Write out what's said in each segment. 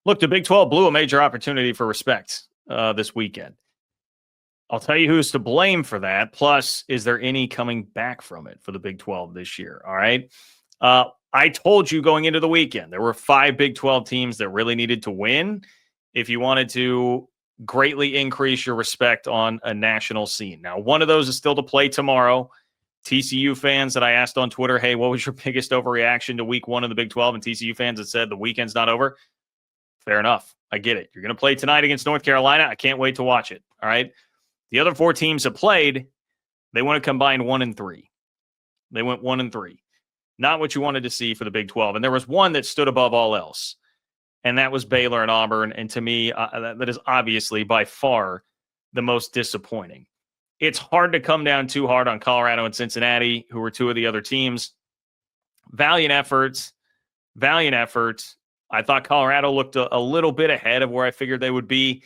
Look, the Big 12 blew a major opportunity for respect this weekend. I'll tell you who's to blame for that. Plus, is there any coming back from it for the Big 12 this year? All right. I told you going into the weekend, there were 5 Big 12 teams that really needed to win if you wanted to greatly increase your respect on a national scene. Now, one of those is still to play tomorrow. TCU fans that I asked on Twitter, hey, what was your biggest overreaction to week 1 of the Big 12? And TCU fans that said the weekend's not over. Fair enough. I get it. You're going to play tonight against North Carolina. I can't wait to watch it. All right. The other 4 teams that played, they want to combine 1-3. They went 1-3. Not what you wanted to see for the Big 12. And there was one that stood above all else, and that was Baylor and Auburn. And to me, that is obviously by far the most disappointing. It's hard to come down too hard on Colorado and Cincinnati, who were 2 of the other teams. Valiant efforts. I thought Colorado looked a little bit ahead of where I figured they would be.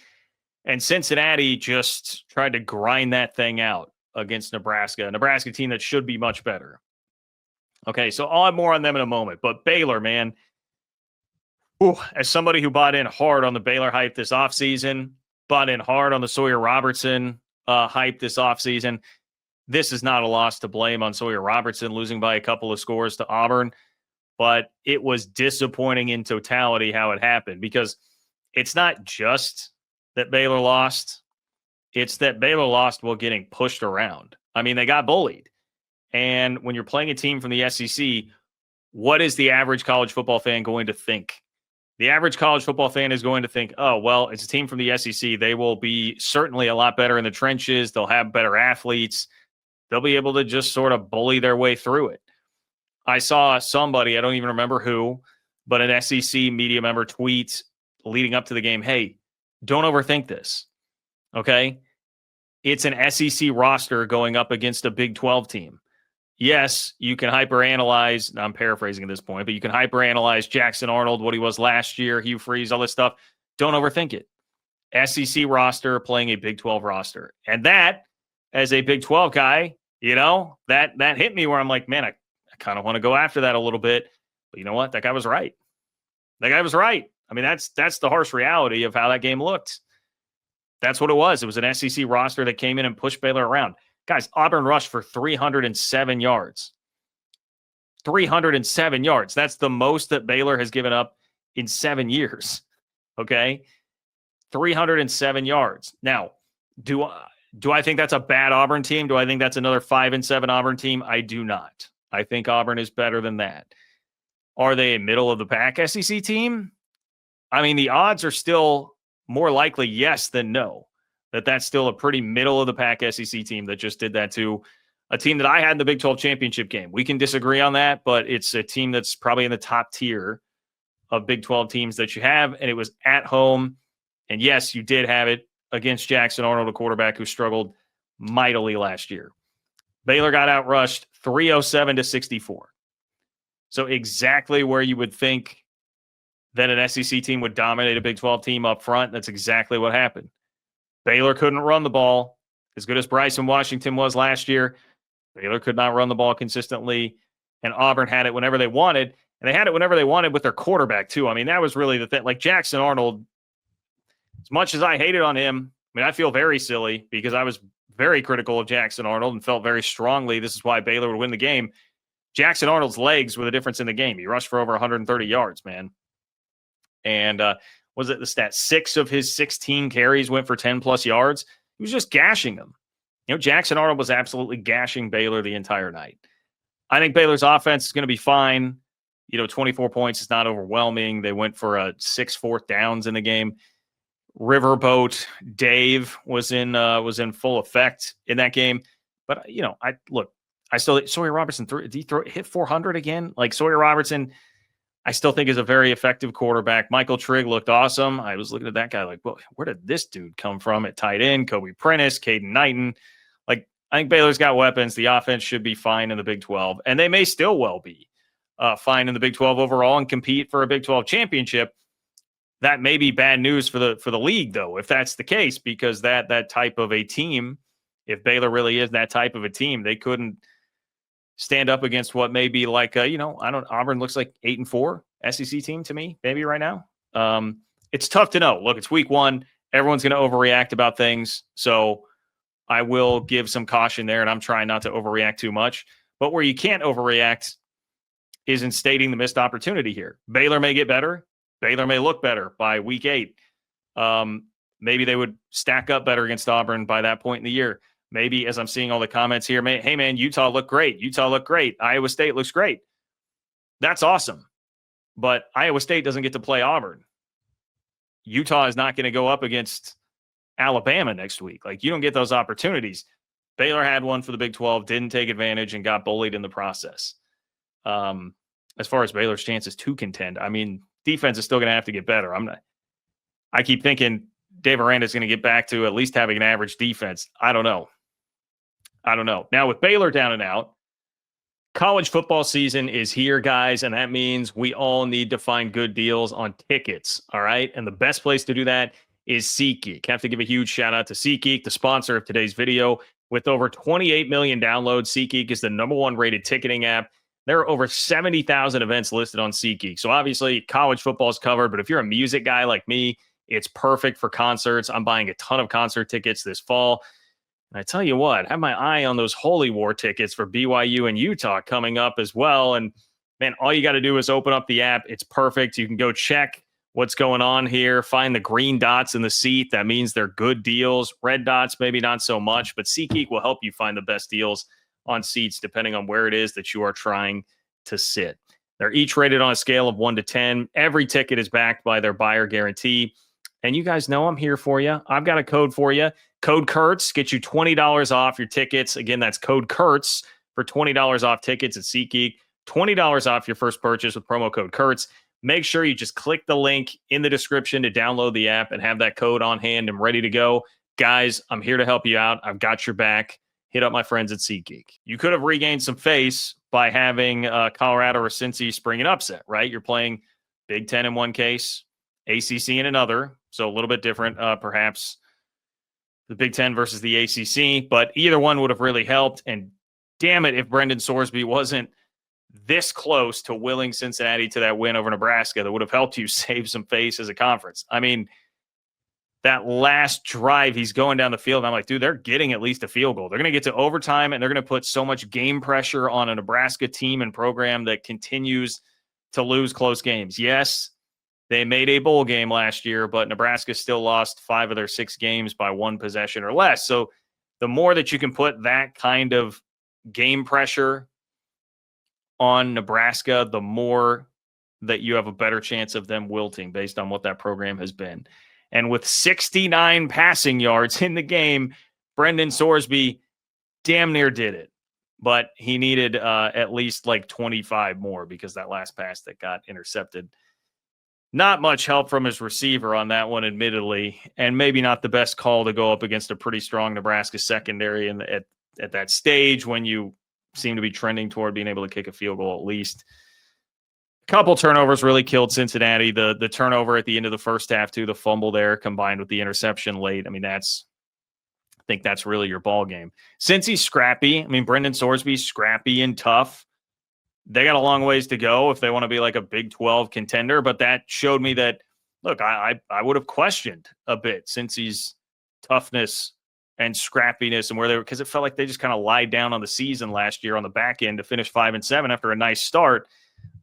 And Cincinnati just tried to grind that thing out against Nebraska, a Nebraska team that should be much better. Okay, so I'll have more on them in a moment. But Baylor, man, as somebody who bought in hard on the Baylor hype this offseason, bought in hard on the Sawyer Robertson hype this offseason, this is not a loss to blame on Sawyer Robertson losing by a couple of scores to Auburn. But it was disappointing in totality how it happened, because it's not just that Baylor lost. It's that Baylor lost while getting pushed around. I mean, they got bullied. And when you're playing a team from the SEC, what is the average college football fan going to think? The average college football fan is going to think, oh, well, it's a team from the SEC. They will be certainly a lot better in the trenches. They'll have better athletes. They'll be able to just sort of bully their way through it. I saw somebody, I don't even remember who, but an SEC media member tweets leading up to the game, hey, don't overthink this, okay? It's an SEC roster going up against a Big 12 team. Yes, you can hyperanalyze, I'm paraphrasing at this point, but you can hyperanalyze Jackson Arnold, what he was last year, Hugh Freeze, all this stuff. Don't overthink it. SEC roster playing a Big 12 roster. And that, as a Big 12 guy, that hit me where I'm like, man, I kind of want to go after that a little bit. But you know what? That guy was right. I mean, that's the harsh reality of how that game looked. That's what it was. It was an SEC roster that came in and pushed Baylor around. Guys, Auburn rushed for 307 yards. 307 yards. That's the most that Baylor has given up in 7 years. Okay? 307 yards. Now, do I think that's a bad Auburn team? Do I think that's another 5-7 Auburn team? I do not. I think Auburn is better than that. Are they a middle-of-the-pack SEC team? I mean, the odds are still more likely yes than no, that's still a pretty middle-of-the-pack SEC team that just did that to a team that I had in the Big 12 championship game. We can disagree on that, but it's a team that's probably in the top tier of Big 12 teams that you have, and it was at home. And yes, you did have it against Jackson Arnold, a quarterback who struggled mightily last year. Baylor got outrushed 307-64. So exactly where you would think that an SEC team would dominate a Big 12 team up front, that's exactly what happened. Baylor couldn't run the ball. As good as Bryson Washington was last year, Baylor could not run the ball consistently, and Auburn had it whenever they wanted, and they had it whenever they wanted with their quarterback too. I mean, that was really the thing. Like Jackson Arnold, as much as I hated on him, I mean, I feel very silly because I was very critical of Jackson Arnold and felt very strongly this is why Baylor would win the game. Jackson Arnold's legs were the difference in the game. He rushed for over 130 yards, man. And was it the stat? 6 of his 16 carries went for 10-plus yards. He was just gashing them. Jackson Arnold was absolutely gashing Baylor the entire night. I think Baylor's offense is going to be fine. 24 points is not overwhelming. They went for 6 fourth downs in the game. Riverboat Dave was in full effect in that game. But I still Sawyer Robertson hit 400 again. Like Sawyer Robertson, I still think is a very effective quarterback. Michael Trigg looked awesome. I was looking at that guy like, well, where did this dude come from at tight end? Kobe Prentice, Caden Knighton. Like, I think Baylor's got weapons. The offense should be fine in the Big 12, and they may still well be fine in the Big 12 overall and compete for a Big 12 championship. That may be bad news for the league, though, if that's the case, because that type of a team, if Baylor really is that type of a team, they couldn't stand up against what may be like, Auburn looks like 8-4 SEC team to me, maybe right now. it's tough to know. Look, it's week one. Everyone's going to overreact about things. So I will give some caution there, and I'm trying not to overreact too much. But where you can't overreact is in stating the missed opportunity here. Baylor may get better. Baylor may look better by week 8. Maybe they would stack up better against Auburn by that point in the year. Maybe, as I'm seeing all the comments here, hey, man, Utah looked great. Utah looked great. Iowa State looks great. That's awesome. But Iowa State doesn't get to play Auburn. Utah is not going to go up against Alabama next week. Like, you don't get those opportunities. Baylor had one for the Big 12, didn't take advantage, and got bullied in the process. As far as Baylor's chances to contend, I mean, defense is still going to have to get better. I keep thinking Dave Aranda is going to get back to at least having an average defense. I don't know. Now, with Baylor down and out, college football season is here, guys, and that means we all need to find good deals on tickets, all right? And the best place to do that is SeatGeek. I have to give a huge shout out to SeatGeek, the sponsor of today's video. With over 28 million downloads, SeatGeek is the #1 rated ticketing app. There are over 70,000 events listed on SeatGeek. So obviously, college football is covered, but if you're a music guy like me, it's perfect for concerts. I'm buying a ton of concert tickets this fall. And I tell you what, I have my eye on those Holy War tickets for BYU and Utah coming up as well. And man, all you got to do is open up the app. It's perfect. You can go check what's going on here, find the green dots in the seat. That means they're good deals. Red dots, maybe not so much, but SeatGeek will help you find the best deals on seats depending on where it is that you are trying to sit. They're each rated on a scale of 1 to 10. Every ticket is backed by their buyer guarantee. And you guys know I'm here for you. I've got a code for you. Code Kurtz gets you $20 off your tickets. Again, that's code Kurtz for $20 off tickets at SeatGeek. $20 off your first purchase with promo code Kurtz. Make sure you just click the link in the description to download the app and have that code on hand and ready to go. Guys, I'm here to help you out. I've got your back. Hit up my friends at SeatGeek. You could have regained some face by having Colorado or Cincy spring an upset, right? You're playing Big Ten in one case, ACC in another. So a little bit different, perhaps, the Big Ten versus the ACC. But either one would have really helped. And damn it, if Brendan Sorsby wasn't this close to willing Cincinnati to that win over Nebraska, that would have helped you save some face as a conference. I mean, that last drive, he's going down the field. And I'm like, dude, they're getting at least a field goal. They're going to get to overtime, and they're going to put so much game pressure on a Nebraska team and program that continues to lose close games. Yes, they made a bowl game last year, but Nebraska still lost 5 of their 6 games by 1 possession or less. So the more that you can put that kind of game pressure on Nebraska, the more that you have a better chance of them wilting based on what that program has been. And with 69 passing yards in the game, Brendan Sorsby damn near did it. But he needed at least like 25 more because that last pass that got intercepted. Not much help from his receiver on that one, admittedly, and maybe not the best call to go up against a pretty strong Nebraska secondary at that stage when you seem to be trending toward being able to kick a field goal at least. A couple turnovers really killed Cincinnati. The turnover at the end of the first half, too, the fumble there combined with the interception late. I mean, I think that's really your ball game. Since he's scrappy, I mean, Brendan Sorsby's scrappy and tough. They got a long ways to go if they want to be like a Big 12 contender, but that showed me that, look, I would have questioned a bit Cincy's toughness and scrappiness and where they were, because it felt like they just kind of lied down on the season last year on the back end to finish 5-7 after a nice start.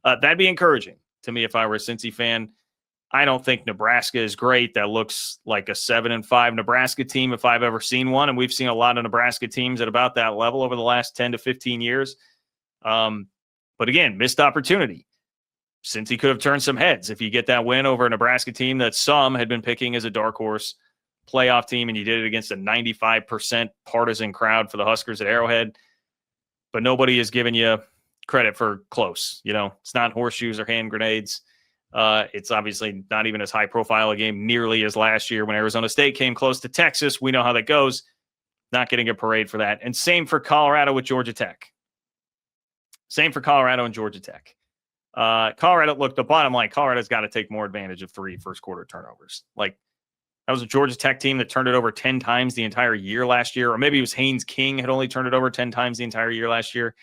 That'd be encouraging to me if I were a Cincy fan. I don't think Nebraska is great. That looks like a 7-5 Nebraska team if I've ever seen one, and we've seen a lot of Nebraska teams at about that level over the last 10 to 15 years. But again, missed opportunity. Cincy could have turned some heads if you get that win over a Nebraska team that some had been picking as a dark horse playoff team, and you did it against a 95% partisan crowd for the Huskers at Arrowhead. But nobody has given you credit for close. You know, it's not horseshoes or hand grenades. It's obviously not even as high profile a game nearly as last year when Arizona State came close to Texas. We know how that goes. Not getting a parade for that. And same for Colorado with Georgia Tech. Same for Colorado and Georgia Tech. Colorado, look, the bottom line, Colorado's got to take more advantage of 3 first-quarter turnovers. Like, that was a Georgia Tech team that turned it over 10 times the entire year last year, or maybe it was Haynes King had only turned it over 10 times the entire year last year.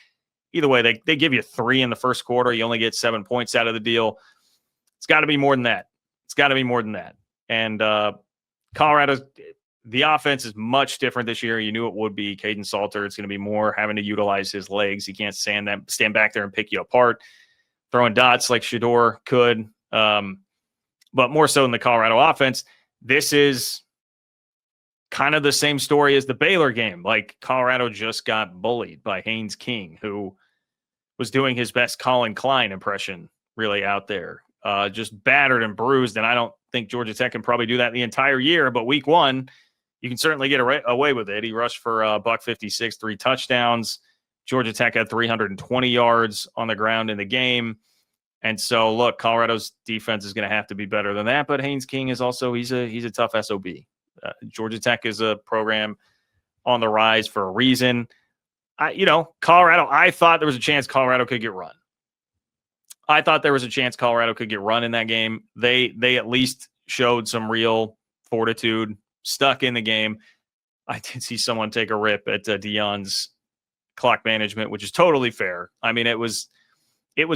Either way, they give you 3 in the first quarter. You only get 7 points out of the deal. It's got to be more than that. It's got to be more than that. And Colorado's the offense is much different this year. You knew it would be. Caden Salter, it's going to be more having to utilize his legs. He can't stand back there and pick you apart, throwing dots like Shedeur could. But more so in the Colorado offense, this is kind of the same story as the Baylor game. Like, Colorado just got bullied by Haynes King, who was doing his best Colin Klein impression really out there. Just battered and bruised, and I don't think Georgia Tech can probably do that the entire year, but week one, you can certainly get away with it. He rushed for $156, 3 touchdowns. Georgia Tech had 320 yards on the ground in the game. And so, look, Colorado's defense is going to have to be better than that, but Haynes King is also, he's a tough SOB. Georgia Tech is a program on the rise for a reason. Colorado, I thought there was a chance Colorado could get run. I thought there was a chance Colorado could get run in that game. They at least showed some real fortitude, stuck in the game. I did see someone take a rip at Deion's clock management, which is totally fair. I mean, it was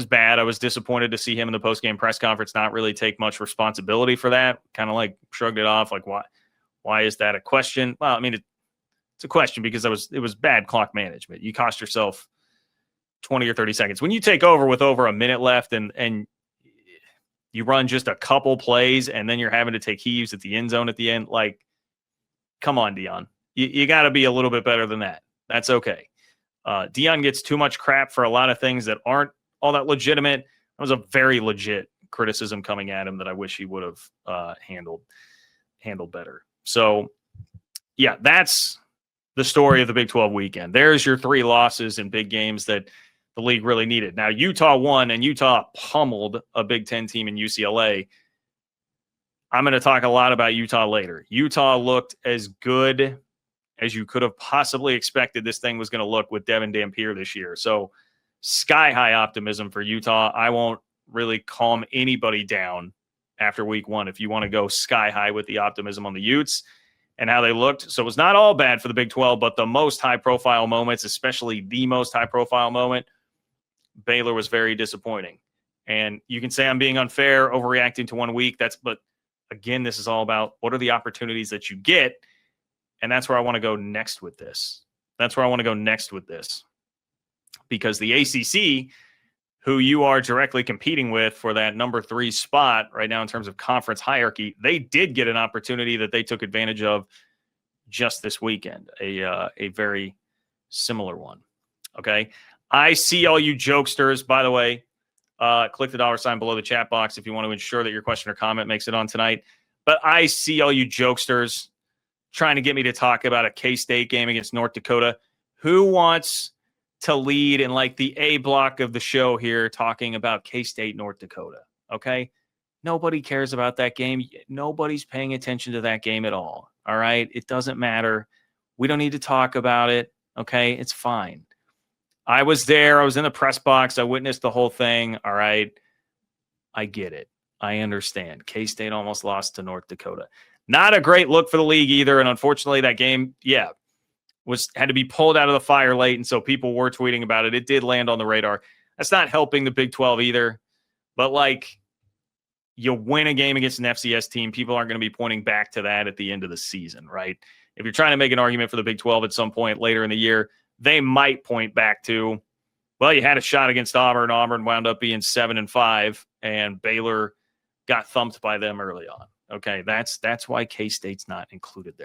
bad. I was disappointed to see him in the post-game press conference not really take much responsibility for that. Kind of like shrugged it off, like, why is that a question? Well, I mean, it's a question because it was bad clock management. You cost yourself 20 or 30 seconds. When you take over with over a minute left and you run just a couple plays and then you're having to take heaves at the end zone at the end, like, come on, Deion. You got to be a little bit better than that. That's okay. Deion gets too much crap for a lot of things that aren't all that legitimate. That was a very legit criticism coming at him that I wish he would have handled better. So, yeah, that's the story of the Big 12 weekend. There's your 3 losses in big games that the league really needed. Now, Utah won, and Utah pummeled a Big Ten team in UCLA. I'm going to talk a lot about Utah later. Utah looked as good as you could have possibly expected this thing was going to look with Devin Dampier this year. So, sky-high optimism for Utah. I won't really calm anybody down after week one if you want to go sky-high with the optimism on the Utes and how they looked. So it was not all bad for the Big 12, but the most high-profile moments, especially the most high-profile moment, Baylor was very disappointing. And you can say I'm being unfair, overreacting to 1 week. But again, this is all about what are the opportunities that you get, and that's where I want to go next with this. Because the ACC, who you are directly competing with for that number 3 spot right now in terms of conference hierarchy, they did get an opportunity that they took advantage of just this weekend, a very similar one. Okay. I see all you jokesters, by the way. Click the $ below the chat box if you want to ensure that your question or comment makes it on tonight. But I see all you jokesters trying to get me to talk about a K-State game against North Dakota. Who wants to lead in like the A block of the show here talking about K-State, North Dakota? Okay. Nobody cares about that game. Nobody's paying attention to that game at all. All right. It doesn't matter. We don't need to talk about it. Okay. It's fine. I was there. I was in the press box. I witnessed the whole thing. All right. I get it. I understand. K-State almost lost to North Dakota. Not a great look for the league either. And unfortunately that game, had to be pulled out of the fire late, and so people were tweeting about it. It did land on the radar. That's not helping the Big 12 either. But, like, you win a game against an FCS team, people aren't going to be pointing back to that at the end of the season, right? If you're trying to make an argument for the Big 12 at some point later in the year, they might point back to, well, you had a shot against Auburn. Auburn wound up being 7-5, and Baylor got thumped by them early on. Okay, that's why K-State's not included there.